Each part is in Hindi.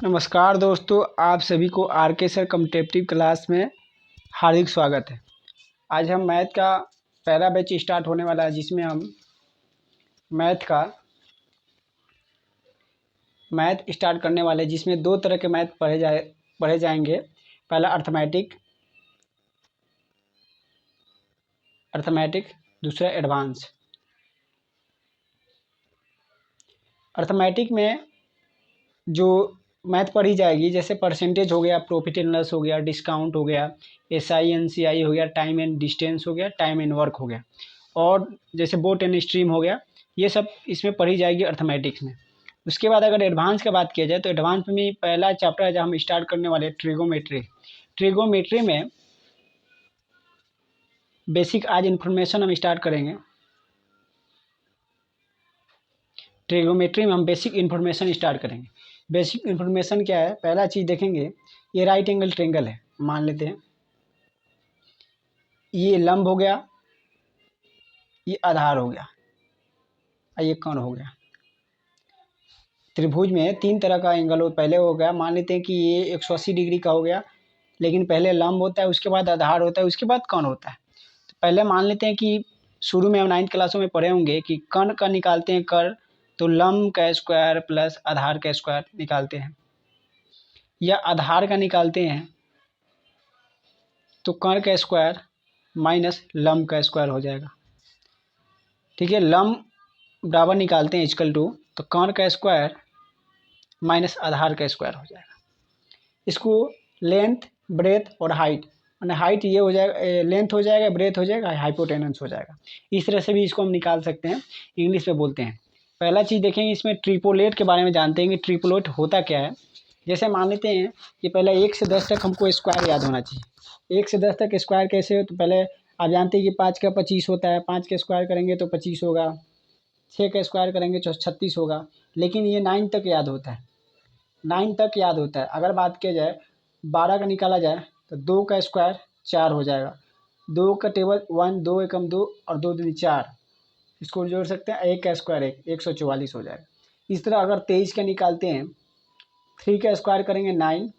नमस्कार दोस्तों, आप सभी को आर के सर कॉम्पिटिटिव क्लास में हार्दिक स्वागत है। आज हम मैथ का पहला बैच स्टार्ट होने वाला है, जिसमें हम मैथ स्टार्ट करने वाले हैं, जिसमें दो तरह के मैथ पढ़े जाएंगे। पहला अर्थमेटिक, दूसरा एडवांस। अर्थमेटिक में जो मैथ पढ़ी जाएगी, जैसे परसेंटेज हो गया, प्रॉफिट एंड लॉस हो गया, डिस्काउंट हो गया, एसआई एनसीआई हो गया, टाइम एंड डिस्टेंस हो गया, टाइम एंड वर्क हो गया, और जैसे बोट एंड स्ट्रीम हो गया, ये सब इसमें पढ़ी जाएगी अर्थमेटिक्स में। उसके बाद अगर एडवांस का बात किया जाए तो एडवांस में पहला चैप्टर है जहाँ हम स्टार्ट करने वाले हैं ट्रिगोमेट्री में बेसिक आज इन्फॉर्मेशन हम स्टार्ट करेंगे। ट्रिगोमेट्री में हम बेसिक इन्फॉर्मेशन स्टार्ट करेंगे। बेसिक इन्फॉर्मेशन क्या है? पहला चीज़ देखेंगे, ये राइट एंगल ट्रायंगल है, मान लेते हैं। ये लंब हो गया, ये आधार हो गया, ये कोण हो गया। त्रिभुज में तीन तरह का एंगल हो, पहले हो गया, मान लेते हैं कि ये 180 डिग्री का हो गया, लेकिन पहले लंब होता है, उसके बाद आधार होता है, उसके बाद कोण होता है। तो पहले मान लेते हैं कि शुरू में हम 9th क्लासों में पढ़े होंगे कि कोण का निकालते हैं कर, तो लंब का स्क्वायर प्लस आधार का स्क्वायर निकालते हैं, या आधार का निकालते हैं तो कोण का स्क्वायर माइनस लंब का स्क्वायर हो जाएगा। ठीक है, लंब बराबर निकालते हैं इक्वल टू, तो कोण का स्क्वायर माइनस आधार का स्क्वायर हो जाएगा। इसको लेंथ, ब्रेथ और हाइट, मैंने हाइट ये हो जाएगा, लेंथ हो जाएगा, ब्रेथ हो जाएगा, हाइपोटेनस हो जाएगा। इस तरह से भी इसको हम निकाल सकते हैं, इंग्लिश में बोलते हैं। पहला चीज़ देखेंगे, इसमें ट्रिपोलेट के बारे में जानते हैं कि ट्रिपोलेट होता क्या है। जैसे मान लेते हैं कि पहले 1 से 10 तक हमको स्क्वायर याद होना चाहिए। 1 से 10 तक स्क्वायर कैसे हो? तो पहले आप जानते हैं कि 5 का 25 होता है, 5 का स्क्वायर करेंगे तो 25 होगा, 6 का स्क्वायर करेंगे तो 36 होगा। लेकिन ये 9 तक याद होता है, 9 तक याद होता है। अगर बात किया जाए 12 का निकाला जाए तो 2 का स्क्वायर 4 हो जाएगा, 2 का टेबल 1, 2 एकम 2 और 2 दूनी 4, इसको जोड़ सकते हैं, 1 का स्क्वायर 144 हो जाएगा। इस तरह अगर 23 का निकालते हैं, 3 का स्क्वायर करेंगे 9,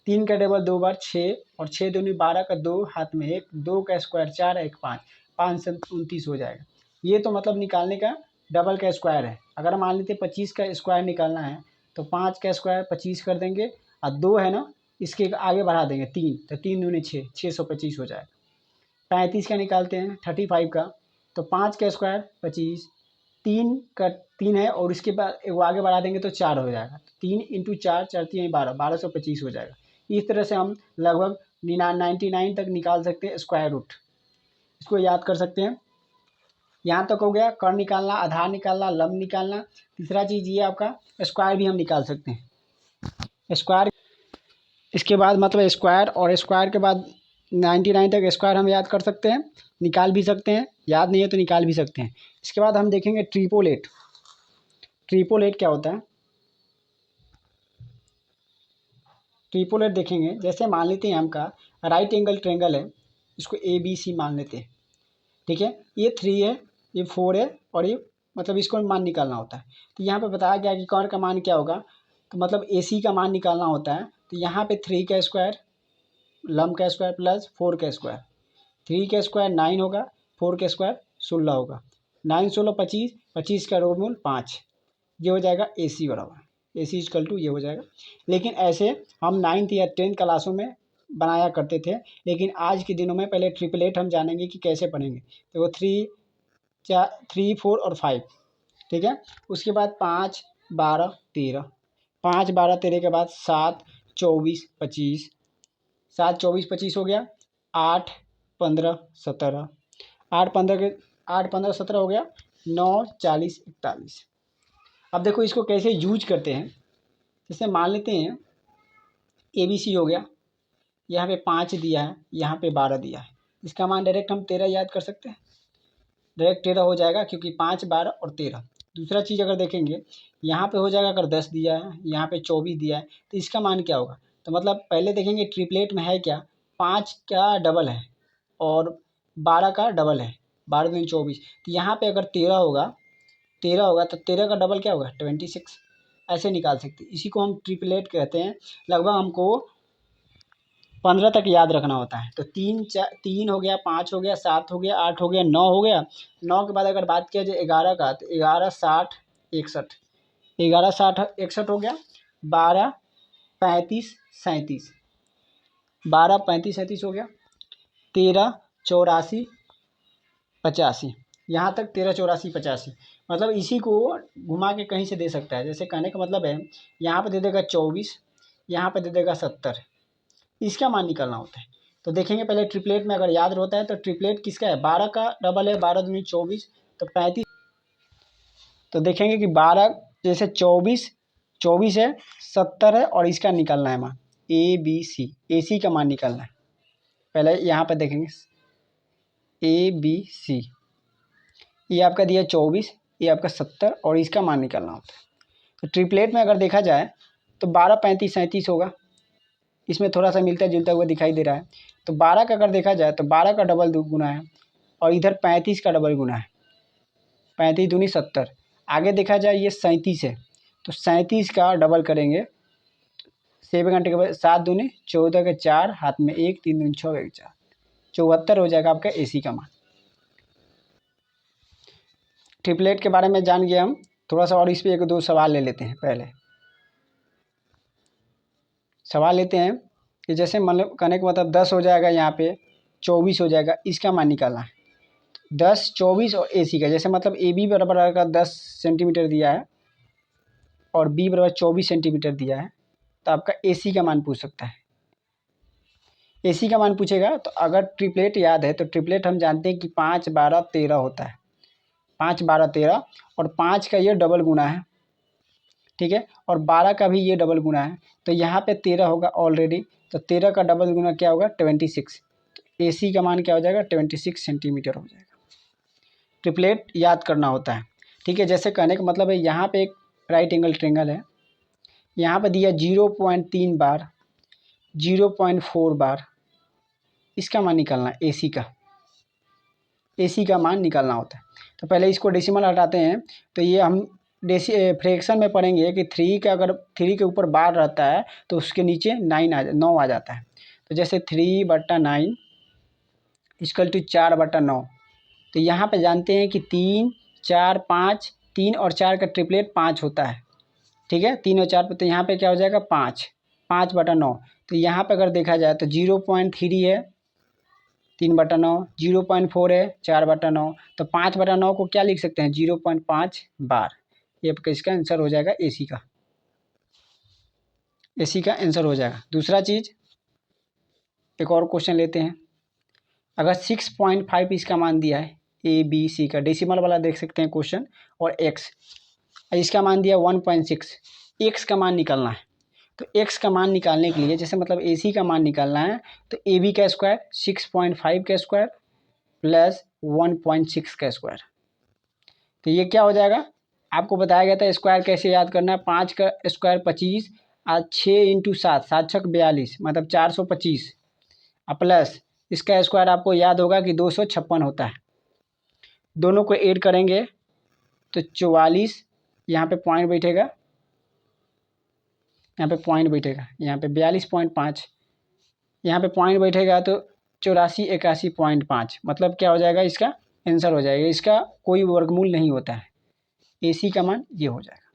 3 का टेबल 2 बार 6 और 6 दूनी 12 का 2 हाथ में 1, 2 का स्क्वायर 4, 1 5, 5 से 29 हो जाएगा। ये तो मतलब निकालने का डबल का स्क्वायर है। अगर मान लेते 25 का स्क्वायर निकालना है तो 5 का स्क्वायर 25 कर देंगे, और 2 है ना, इसके आगे बढ़ा देंगे 3, तो 3 दूनी 6, 625 हो जाएगा। 35 का निकालते हैं 35 का, तो 5 का स्क्वायर 25, 3 का 3 है और इसके बाद वो आगे बढ़ा देंगे तो 4 हो जाएगा। 3 इंटू 4, 4 3 12, 1225 हो जाएगा। इस तरह से हम लगभग 99 तक निकाल सकते हैं स्क्वायर रूट, इसको याद कर सकते हैं। यहाँ तक हो गया, कर्ण निकालना, आधार निकालना, लंब निकालना। तीसरा चीज़ ये आपका स्क्वायर भी हम निकाल सकते हैं, स्क्वायर। इसके बाद मतलब स्क्वायर, और स्क्वायर के बाद 99 तक स्क्वायर हम याद कर सकते हैं, निकाल भी सकते हैं, याद नहीं है तो निकाल भी सकते हैं। इसके बाद हम देखेंगे ट्रिपोलेट। ट्रिपोलेट क्या होता है? ट्रिपोलेट देखेंगे, जैसे मान लेते हैं हमका राइट एंगल ट्रायंगल है, इसको ABC मान लेते हैं। ठीक है, ये 3 है, ये 4 है, और ये मतलब इसको मान निकालना होता है। तो यहाँ पे बताया गया कि कोण का मान क्या होगा, तो मतलब AC का मान निकालना होता है। तो यहाँ पे 3 का स्क्वायर, लंब का स्क्वायर प्लस 4 का स्क्वायर, 3 का स्क्वायर 9 होगा, 4 का स्क्वायर 16 होगा, 9 16 25, 25 का वर्गमूल 5, ये हो जाएगा AC बराबर, AC इक्वल टू ये हो जाएगा। लेकिन ऐसे हम 9th या 10th क्लासों में बनाया करते थे, लेकिन आज के दिनों में पहले ट्रिपलेट हम जानेंगे कि कैसे पढ़ेंगे। तो वो 3 4 और 5, ठीक है। उसके बाद 5 12 13, 5 12 13 के बाद 7 24 25, 7 24 25 हो गया, 8 15 17, 8 15 17 हो गया, 9 40 41। अब देखो इसको कैसे यूज करते हैं। जैसे मान लेते हैं ABC हो गया, यहाँ पे 5 दिया है, यहाँ पे 12 दिया है, इसका मान डायरेक्ट हम 13 याद कर सकते हैं, डायरेक्ट 13 हो जाएगा, क्योंकि 5 12 और 13। दूसरा चीज़ अगर देखेंगे, यहाँ पे हो जाएगा, अगर 10 दिया है, यहाँ पे 24 दिया है, तो इसका मान क्या होगा? तो मतलब पहले देखेंगे ट्रिपलेट में है क्या, 5 का डबल है और 12 का डबल है, 12 दूनी 24। तो यहाँ पे अगर 13 होगा, 13 होगा तो 13 का डबल क्या होगा? 26। ऐसे निकाल सकते हैं। इसी को हम ट्रिपलेट कहते हैं। लगभग हमको 15 तक याद रखना होता है। तो 3 हो गया, 5 हो गया, 7 हो गया, 8 हो गया, 9 हो गया। 9 के बाद अगर बात किया जाए 11 का, तो 11 60 61, 11 60 61 हो गया। 12 35 37, 12 35 37 हो गया। 13 84 85, यहाँ तक 13 84 85। मतलब इसी को घुमा के कहीं से दे सकता है। जैसे कहने का मतलब है, यहाँ पे दे देगा 24, यहाँ पे दे देगा 70। इसका मान निकालना होता है। तो देखेंगे पहले ट्रिपलेट में अगर याद होता है तो ट्रिपलेट किसका है, 12 का डबल है, 12 दूनी 24, तो 35। तो देखेंगे कि 12 जैसे 24 है, 70 है, और इसका निकालना है मान ABC, AC का मान निकालना है। पहले यहाँ पर देखेंगे ABC, ये आपका दिया 24, ये आपका 70, और इसका मान निकालना होता है। तो ट्रिपलेट में अगर देखा जाए तो 12 35 37 होगा। इसमें थोड़ा सा मिलता जुलता हुआ दिखाई दे रहा है। तो 12 का अगर देखा जाए तो 12 का डबल गुना है, और इधर 35 का डबल गुना है, 35 दूनी 70। आगे देखा जाए ये 37 है, तो 37 का डबल करेंगे। 7 घंटे के बाद 7 दूनी 14 के 4, हाथ में 1, 3 दूनी 6 1 4, 74 हो जाएगा आपका AC का मान। ट्रिपलेट के बारे में जान गए हम। थोड़ा सा और इस पर 1-2 सवाल ले लेते हैं। पहले सवाल लेते हैं कि जैसे मतलब कहने का मतलब 10 हो जाएगा, यहाँ पे 24 हो जाएगा, इसका मान निकालना है। 10 24 और AC का, जैसे मतलब AB बराबर का 10 सेंटीमीटर दिया है और B बराबर 24 सेंटीमीटर दिया है, तो आपका AC का मान पूछ सकता है। AC का मान पूछेगा तो अगर ट्रिपलेट याद है तो ट्रिपलेट हम जानते हैं कि 5 12 13 होता है। 5 12 13, और 5 का ये डबल गुना है, ठीक है, और 12 का भी ये डबल गुना है। तो यहाँ पे 13 होगा ऑलरेडी, तो 13 का डबल गुना क्या होगा, 26। तो AC का मान क्या हो जाएगा, 26 सेंटीमीटर हो जाएगा। ट्रिपलेट याद करना होता है, ठीक है। जैसे कहने का मतलब है, यहाँ पे एक राइट एंगल ट्रेंगल है, यहाँ पे दिया 0.3 बार, 0.4 बार, इसका मान निकालना है। AC का मान निकालना होता है। तो पहले इसको डेसिमल हटाते हैं, तो ये हम फ्रैक्शन में पढ़ेंगे कि 3 का अगर 3 के ऊपर बार रहता है तो उसके नीचे 9 आ जाता है। तो जैसे 3/9 इक्वल टू 4/9। तो यहाँ पे जानते हैं कि 3 4 5, 3 और 4 का ट्रिपलेट 5 होता है, ठीक है। 3 और 4 पे, तो यहाँ पे क्या हो जाएगा, 5/9। तो यहाँ पे अगर देखा जाए तो 0.3 है, 3/9, 0.4 है, 4/9। तो 5/9 को क्या लिख सकते हैं, 0.5 बार। ये आपका इसका आंसर हो जाएगा AC का। AC का आंसर हो जाएगा। दूसरा चीज़, एक और क्वेश्चन लेते हैं। अगर 6.5 इसका मान दिया है, ABC का डेसिमल वाला देख सकते हैं क्वेश्चन, और X इसका मान दिया 1.6, X का मान निकालना है। तो X का मान निकालने के लिए, जैसे मतलब AC का मान निकालना है, तो AB का स्क्वायर 6.5 का स्क्वायर प्लस 1.6 का स्क्वायर। तो ये क्या हो जाएगा, आपको बताया गया था स्क्वायर कैसे याद करना है। 5 का स्क्वायर 25, आज 6 × 7, 7 छक 42, मतलब 425, प्लस इसका स्क्वायर आपको याद होगा कि 256 होता है। दोनों को ऐड करेंगे तो 44, यहाँ पे पॉइंट बैठेगा, यहाँ पे पॉइंट बैठेगा, यहाँ पे 42.5, यहाँ पे पॉइंट बैठेगा, तो 84 81.5, मतलब क्या हो जाएगा, इसका आंसर हो जाएगा। इसका कोई वर्गमूल नहीं होता है। AC का मान ये हो जाएगा।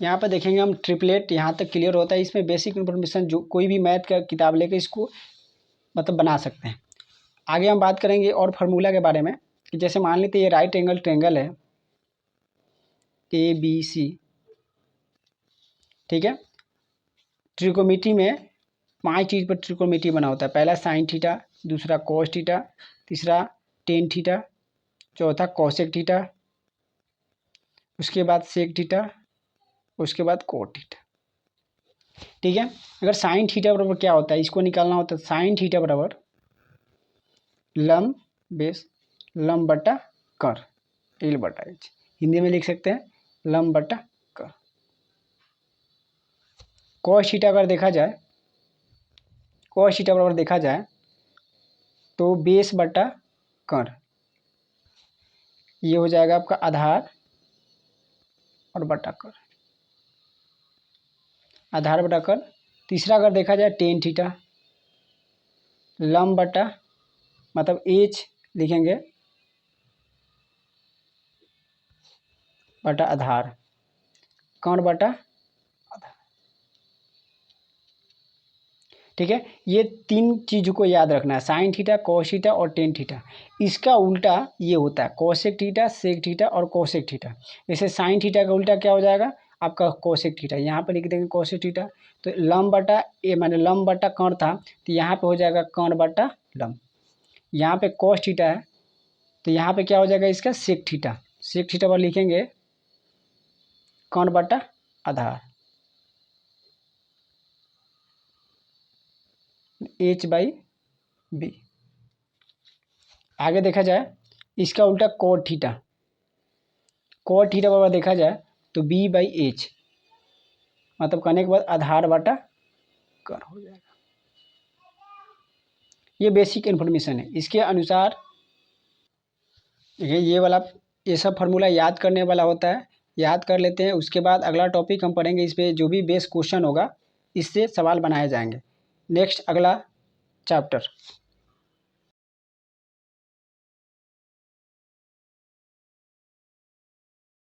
यहाँ पर देखेंगे हम ट्रिपलेट, यहाँ तक क्लियर होता है। इसमें बेसिक इन्फॉर्मेशन जो कोई भी मैथ का किताब लेकर इसको मतलब बना सकते हैं। आगे हम बात करेंगे और फार्मूला के बारे में, कि जैसे मान लेते हैं ये राइट एंगल ट्रेंगल है ABC, ठीक है। ट्रिकोमेट्री में 5 चीज़ पर ट्रिकोमेट्री बना होता है। पहला साइन थीटा, दूसरा कॉस थीटा, तीसरा टेन थीटा, चौथा कॉसेक थीटा, उसके बाद सेक थीटा, उसके बाद कोट थीटा, ठीक है। अगर साइन थीटा बराबर क्या होता है, इसको निकालना होता है। साइन थीटा बराबर लम बेस लम बटा कर, L/H, हिंदी में लिख सकते हैं लम बटा कर। कॉस थीटा अगर देखा जाए, कॉस थीटा बराबर देखा जाए तो बेस बटा कर, ये हो जाएगा आपका आधार और बटा कर, आधार बटा कर। तीसरा अगर देखा जाए टेन थीटा, लंब बटा मतलब एच लिखेंगे बटा आधार, कर्ण बटा आधार। ठीक है, ये तीन चीज़ों को याद रखना है, साइन थीटा, कॉस थीटा और टेन थीटा। इसका उल्टा ये होता है कोसेक थीटा, सेक थीटा और कोसेक थीटा। जैसे साइन थीटा का उल्टा क्या हो जाएगा आपका कोसेक थीटा, यहाँ पर लिख देंगे कोसेक थीटा। तो लंब बटा ए माने लंब बटा कर्ण था, तो यहाँ पे हो जाएगा कर्ण बटा लंब। यहाँ पे कॉस थीटा है, तो यहाँ पे क्या हो जाएगा इसका सेक थीटा, सेक थीटा पर लिखेंगे कर्ण बटा आधार, एच बाई बी। आगे देखा जाए इसका उल्टा कॉट थीटा, कॉट थीटा पर देखा जाए तो बी बाई एच, मतलब करने के बाद आधार बटा कर हो जाएगा। ये बेसिक इन्फॉर्मेशन है। इसके अनुसार ये वाला ये सब फार्मूला याद करने वाला होता है, याद कर लेते हैं। उसके बाद अगला टॉपिक हम पढ़ेंगे, इस पर जो भी बेस क्वेश्चन होगा इससे सवाल बनाए जाएंगे। नेक्स्ट अगला चैप्टर।